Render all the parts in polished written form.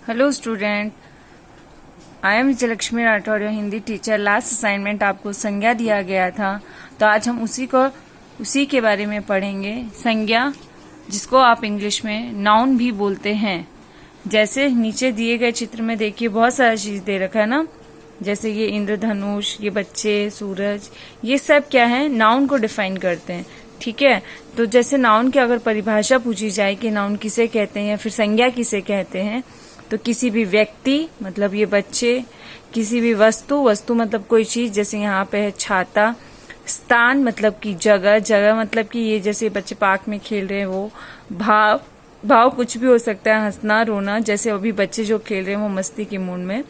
Hello student, I am Vijayalakshmi Rathore, Hindi teacher. Last assignment आपको संज्ञा दिया गया था, तो आज हम उसी के बारे में पढ़ेंगे। संज्ञा, जिसको आप इंग्लिश में नाउन भी बोलते हैं। जैसे नीचे दिए गए चित्र में देखिए, बहुत सारा चीज दे रखा है ना। जैसे ये इंद्रधनुष, ये बच्चे, सूरज, ये सब क्या है, नाउन को डिफाइन करते हैं। ठीक है, तो जैसे नाउन की अगर परिभाषा पूछी जाए कि नाउन किसे कहते हैं या फिर संज्ञा किसे कहते हैं, तो किसी भी व्यक्ति मतलब ये बच्चे, किसी भी वस्तु मतलब कोई चीज, जैसे यहाँ पे है छाता। स्थान मतलब कि जगह मतलब कि ये जैसे बच्चे पार्क में खेल रहे हैं वो। भाव कुछ भी हो सकता है, हंसना, रोना, जैसे अभी बच्चे जो खेल रहे हैं वो मस्ती के मूड में,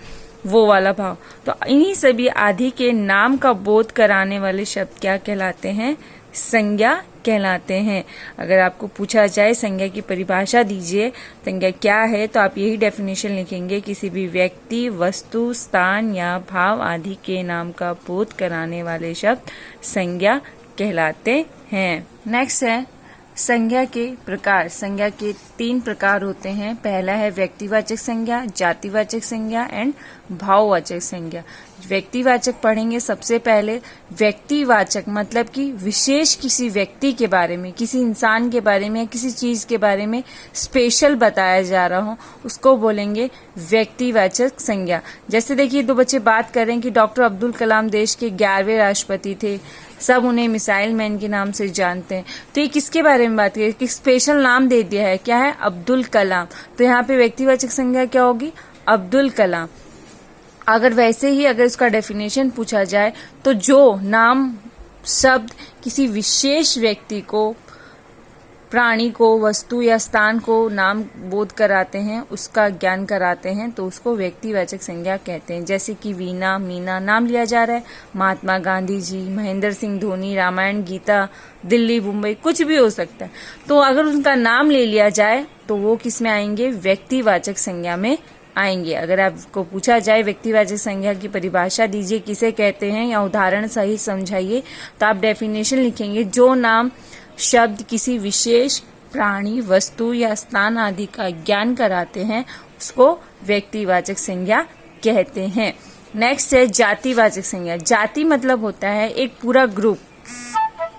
वो वाला भाव। तो इन्हीं सभी आदि के नाम का बोध कराने वाले शब्द क्या कहलाते हैं? संज्ञा कहलाते हैं। अगर आपको पूछा जाए संज्ञा की परिभाषा दीजिए, संज्ञा क्या है, तो आप यही डेफिनेशन लिखेंगे, किसी भी व्यक्ति, वस्तु, स्थान या भाव आदि के नाम का बोध कराने वाले शब्द संज्ञा कहलाते हैं। नेक्स्ट है संज्ञा के प्रकार। संज्ञा के 3 प्रकार होते हैं। पहला है व्यक्तिवाचक संज्ञा, जातिवाचक संज्ञा एंड भाववाचक संज्ञा। व्यक्तिवाचक पढ़ेंगे सबसे पहले। व्यक्तिवाचक मतलब कि विशेष किसी व्यक्ति के बारे में, किसी इंसान के बारे में या किसी चीज के बारे में स्पेशल बताया जा रहा हो, उसको बोलेंगे व्यक्तिवाचक संज्ञा। जैसे देखिए, 2 बच्चे बात कर रहे हैं कि डॉक्टर अब्दुल कलाम देश के 11वें राष्ट्रपति थे, सब उन्हें मिसाइल मैन के नाम से जानते हैं। तो ये किसके बारे में बात करें कि स्पेशल नाम दे दिया है, क्या है? अब्दुल कलाम। तो यहाँ पे व्यक्तिवाचक संज्ञा क्या होगी? अब्दुल कलाम। अगर वैसे ही अगर इसका डेफिनेशन पूछा जाए, तो जो नाम शब्द किसी विशेष व्यक्ति को, प्राणी को, वस्तु या स्थान को नाम बोध कराते हैं, उसका ज्ञान कराते हैं, तो उसको व्यक्तिवाचक संज्ञा कहते हैं। जैसे कि वीणा, मीना, नाम लिया जा रहा है, महात्मा गांधी जी, महेंद्र सिंह धोनी, रामायण, गीता, दिल्ली, मुंबई, कुछ भी हो सकता है। तो अगर उनका नाम ले लिया जाए तो वो किस में आएंगे? व्यक्तिवाचक संज्ञा में आएंगे। अगर आपको पूछा जाए व्यक्तिवाचक संज्ञा की परिभाषा दीजिए, किसे कहते हैं या उदाहरण सही समझाइए, तो आप डेफिनेशन लिखेंगे, जो नाम शब्द किसी विशेष प्राणी, वस्तु या स्थान आदि का ज्ञान कराते हैं, उसको व्यक्तिवाचक संज्ञा कहते हैं। नेक्स्ट है जातिवाचक संज्ञा। जाति मतलब होता है एक पूरा ग्रुप,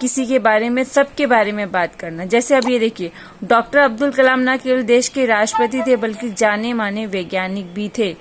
किसी के बारे में, सबके बारे में बात करना। जैसे अब ये देखिए, डॉक्टर अब्दुल कलाम न केवल देश के राष्ट्रपति थे बल्कि जाने माने वैज्ञानिक भी थे।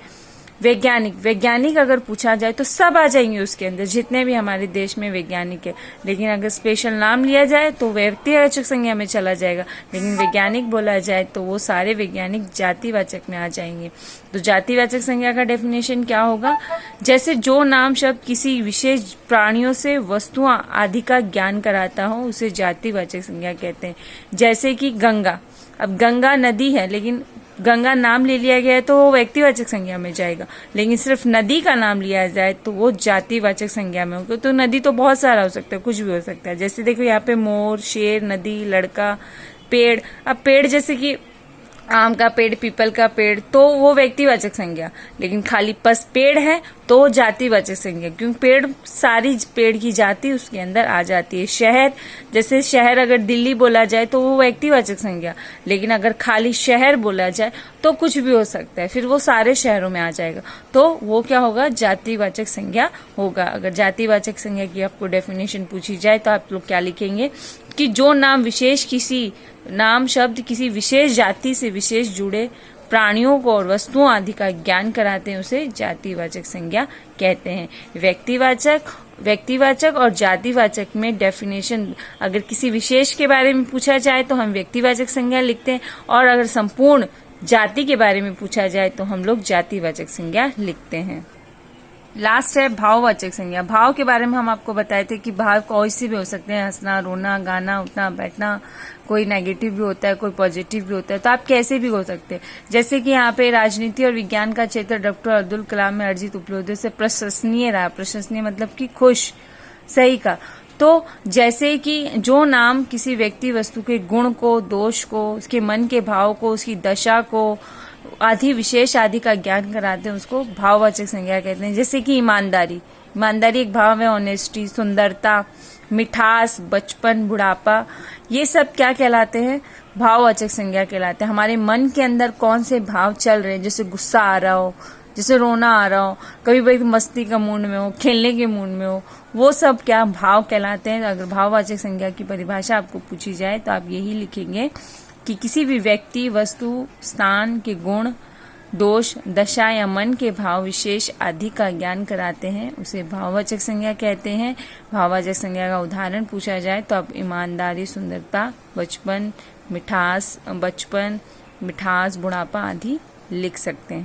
वैज्ञानिक अगर पूछा जाए तो सब आ जाएंगे उसके अंदर, जितने भी हमारे देश में वैज्ञानिक है। लेकिन अगर स्पेशल नाम लिया जाए तो व्यक्तिवाचक संज्ञा में चला जाएगा। लेकिन वैज्ञानिक बोला जाए तो वो सारे वैज्ञानिक जातिवाचक में आ जाएंगे। तो जातिवाचक संज्ञा का डेफिनेशन क्या होगा? जैसे जो नाम शब्द किसी विशेष प्राणियों से, वस्तुओं आदि का ज्ञान कराता हो, उसे जातिवाचक संज्ञा कहते हैं। जैसे कि गंगा, अब गंगा नदी है, लेकिन गंगा नाम ले लिया गया है तो वो व्यक्तिवाचक संज्ञा में जाएगा। लेकिन सिर्फ नदी का नाम लिया जाए तो वो जातिवाचक संज्ञा में होगा। तो नदी तो बहुत सारा हो सकता है, कुछ भी हो सकता है। जैसे देखो यहाँ पे मोर, शेर, नदी, लड़का, पेड़। अब पेड़ जैसे कि आम का पेड़, पीपल का पेड़, तो वो व्यक्तिवाचक संज्ञा। लेकिन खाली बस पेड़ है तो जातिवाचक संज्ञा, क्योंकि पेड़, सारी पेड़ की जाति उसके अंदर आ जाती है। शहर, जैसे शहर अगर दिल्ली बोला जाए तो वो व्यक्तिवाचक संज्ञा। लेकिन अगर खाली शहर बोला जाए तो कुछ भी हो सकता है, फिर वो सारे शहरों में आ जाएगा, तो वो क्या होगा? जातिवाचक संज्ञा होगा। अगर जातिवाचक संज्ञा की आपको डेफिनेशन पूछी जाए तो आप लोग क्या लिखेंगे कि जो नाम विशेष, किसी नाम शब्द किसी विशेष जाति से विशेष जुड़े प्राणियों को और वस्तुओं आदि का ज्ञान कराते हैं, उसे जातिवाचक संज्ञा कहते हैं। व्यक्तिवाचक और जातिवाचक में डेफिनेशन, अगर किसी विशेष के बारे में पूछा जाए तो हम व्यक्तिवाचक संज्ञा लिखते हैं, और अगर संपूर्ण जाति के बारे में पूछा जाए तो हम लोग जातिवाचक संज्ञा लिखते हैं। लास्ट है भाववाचक संज्ञा। भाव के बारे में हम आपको बताए थे कि भाव कोई से भी हो सकते हैं, हंसना, रोना, गाना, उठना, बैठना, कोई नेगेटिव भी होता है, कोई पॉजिटिव भी होता है, तो आप कैसे भी हो सकते हैं। जैसे कि यहाँ पे राजनीति और विज्ञान का क्षेत्र डॉक्टर अब्दुल कलाम में अर्जित उपलब्धियों से प्रशंसनीय रहा। प्रशंसनीय मतलब कि खुश, सही का। तो जैसे कि जो नाम किसी व्यक्ति, वस्तु के गुण को, दोष को, उसके मन के भाव को, उसकी दशा को आदि, विशेष आदि का ज्ञान कराते हैं, उसको भाववाचक संज्ञा कहते हैं। जैसे कि ईमानदारी, ईमानदारी एक भाव है। ऑनेस्टी, सुंदरता, मिठास, बचपन, बुढ़ापा, ये सब क्या कहलाते हैं? भाववाचक संज्ञा कहलाते हैं। हमारे मन के अंदर कौन से भाव चल रहे हैं, जैसे गुस्सा आ रहा हो, जैसे रोना आ रहा हो, कभी कभी मस्ती का मूड में हो, खेलने के मूड में हो, वो सब क्या भाव कहलाते हैं। अगर भाववाचक संज्ञा की परिभाषा आपको पूछी जाए तो आप यही लिखेंगे कि किसी भी व्यक्ति, वस्तु, स्थान के गुण, दोष, दशा या मन के भाव विशेष आदि का ज्ञान कराते हैं, उसे भाववाचक संज्ञा कहते हैं। भाववाचक संज्ञा का उदाहरण पूछा जाए तो आप ईमानदारी, सुंदरता, बचपन, मिठास, बुढ़ापा आदि लिख सकते हैं।